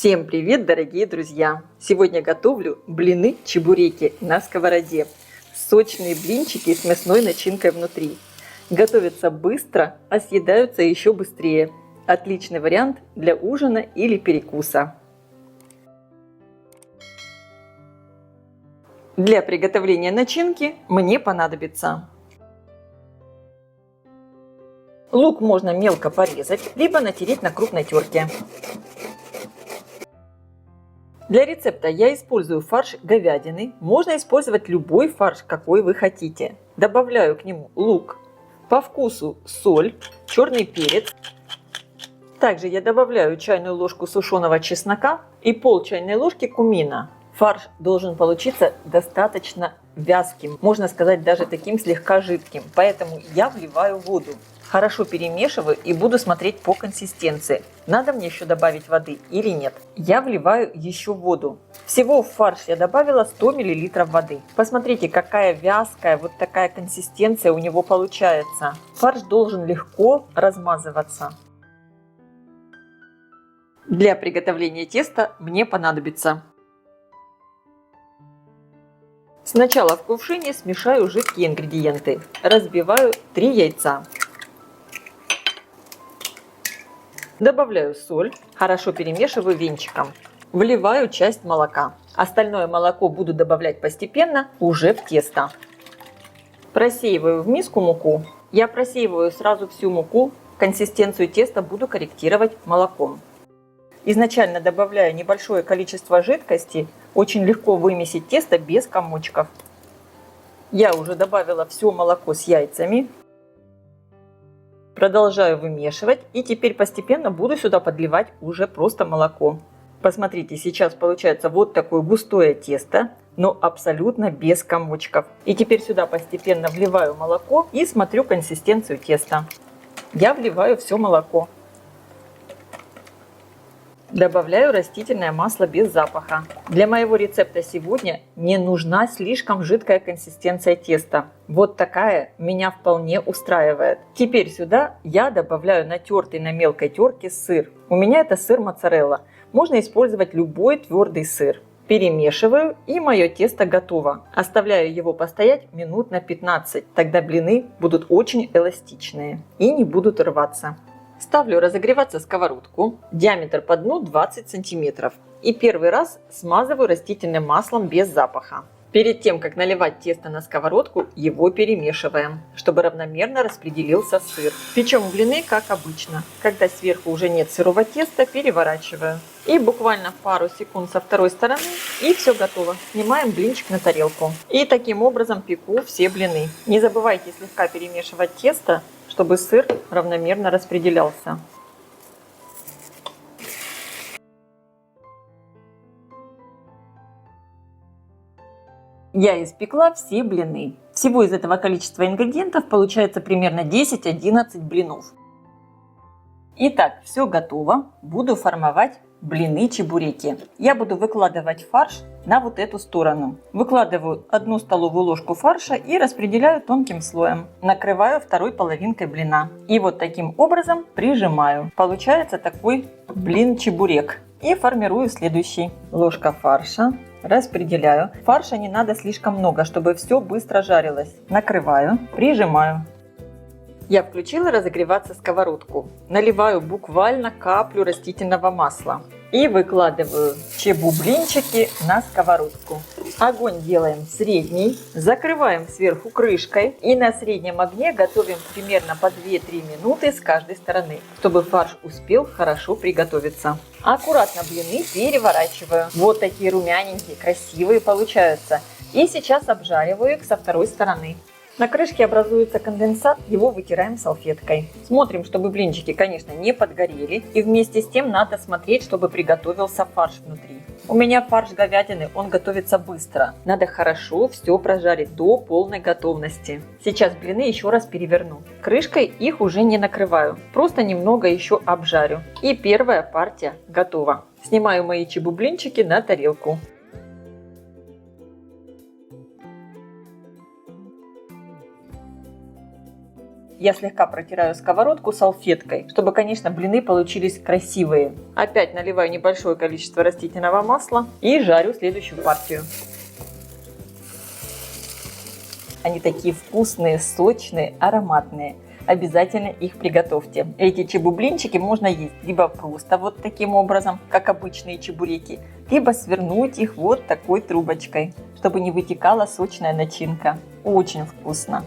Всем привет, дорогие друзья! Сегодня готовлю блины-чебуреки на сковороде. Сочные блинчики с мясной начинкой внутри. Готовятся быстро, а съедаются еще быстрее. Отличный вариант для ужина или перекуса. Для приготовления начинки мне понадобится лук, можно мелко порезать, либо натереть на крупной терке. Для рецепта я использую фарш говядины. Можно использовать любой фарш, какой вы хотите. Добавляю к нему лук, по вкусу соль, черный перец. Также я добавляю чайную ложку сушеного чеснока и пол чайной ложки кумина. Фарш должен получиться достаточно вязким, можно сказать даже таким слегка жидким, поэтому я вливаю воду. Хорошо перемешиваю и буду смотреть по консистенции, надо мне еще добавить воды или нет. Я вливаю еще воду. Всего в фарш я добавила 100 мл воды. Посмотрите, какая вязкая, вот такая консистенция у него получается. Фарш должен легко размазываться. Для приготовления теста мне понадобится: сначала в кувшине смешаю жидкие ингредиенты. Разбиваю 3 яйца. Добавляю соль, хорошо перемешиваю венчиком. Вливаю часть молока. Остальное молоко буду добавлять постепенно уже в тесто. Просеиваю в миску муку. Я просеиваю сразу всю муку. Консистенцию теста буду корректировать молоком. Изначально добавляю небольшое количество жидкости. Очень легко вымесить тесто без комочков. Я уже добавила все молоко с яйцами. Продолжаю вымешивать и теперь постепенно буду сюда подливать уже просто молоко. Посмотрите, сейчас получается вот такое густое тесто, но абсолютно без комочков. И теперь сюда постепенно вливаю молоко и смотрю консистенцию теста. Я вливаю все молоко. Добавляю растительное масло без запаха. Для моего рецепта сегодня не нужна слишком жидкая консистенция теста. Вот такая меня вполне устраивает. Теперь сюда я добавляю натертый на мелкой терке сыр. У меня это сыр моцарелла. Можно использовать любой твердый сыр. Перемешиваю, и мое тесто готово. Оставляю его постоять минут на 15. Тогда блины будут очень эластичные и не будут рваться. Ставлю разогреваться сковородку, диаметр по дну 20 см. И первый раз смазываю растительным маслом без запаха. Перед тем, как наливать тесто на сковородку, его перемешиваем, чтобы равномерно распределился сыр. Печем блины как обычно. Когда сверху уже нет сырого теста, переворачиваю. И буквально в пару секунд со второй стороны, и все готово. Снимаем блинчик на тарелку. И таким образом пеку все блины. Не забывайте слегка перемешивать тесто, чтобы сыр равномерно распределялся. Я испекла все блины. Всего из этого количества ингредиентов получается примерно 10-11 блинов. Итак, все готово. Буду формовать блины-чебуреки. Я буду выкладывать фарш на вот эту сторону. Выкладываю 1 столовую ложку фарша и распределяю тонким слоем. Накрываю второй половинкой блина. И вот таким образом прижимаю. Получается такой блин-чебурек. И формирую следующий. Ложка фарша. Распределяю. Фарша не надо слишком много, чтобы все быстро жарилось. Накрываю. Прижимаю. Я включила разогреваться сковородку. Наливаю буквально каплю растительного масла. И выкладываю чебу-блинчики на сковородку. Огонь делаем средний. Закрываем сверху крышкой. И на среднем огне готовим примерно по 2-3 минуты с каждой стороны, чтобы фарш успел хорошо приготовиться. Аккуратно блины переворачиваю. Вот такие румяненькие, красивые получаются. И сейчас обжариваю их со второй стороны. На крышке образуется конденсат, его вытираем салфеткой. Смотрим, чтобы блинчики, конечно, не подгорели. И вместе с тем надо смотреть, чтобы приготовился фарш внутри. У меня фарш говядины, он готовится быстро. Надо хорошо все прожарить до полной готовности. Сейчас блины еще раз переверну. Крышкой их уже не накрываю, просто немного еще обжарю. И первая партия готова. Снимаю мои чебу-блинчики на тарелку. я слегка протираю сковородку салфеткой, чтобы, конечно, блины получились красивые. Опять наливаю небольшое количество растительного масла и жарю следующую партию. Они такие вкусные, сочные, ароматные. Обязательно их приготовьте. Эти чебублинчики можно есть либо просто вот таким образом, как обычные чебуреки, либо свернуть их вот такой трубочкой, чтобы не вытекала сочная начинка. Очень вкусно.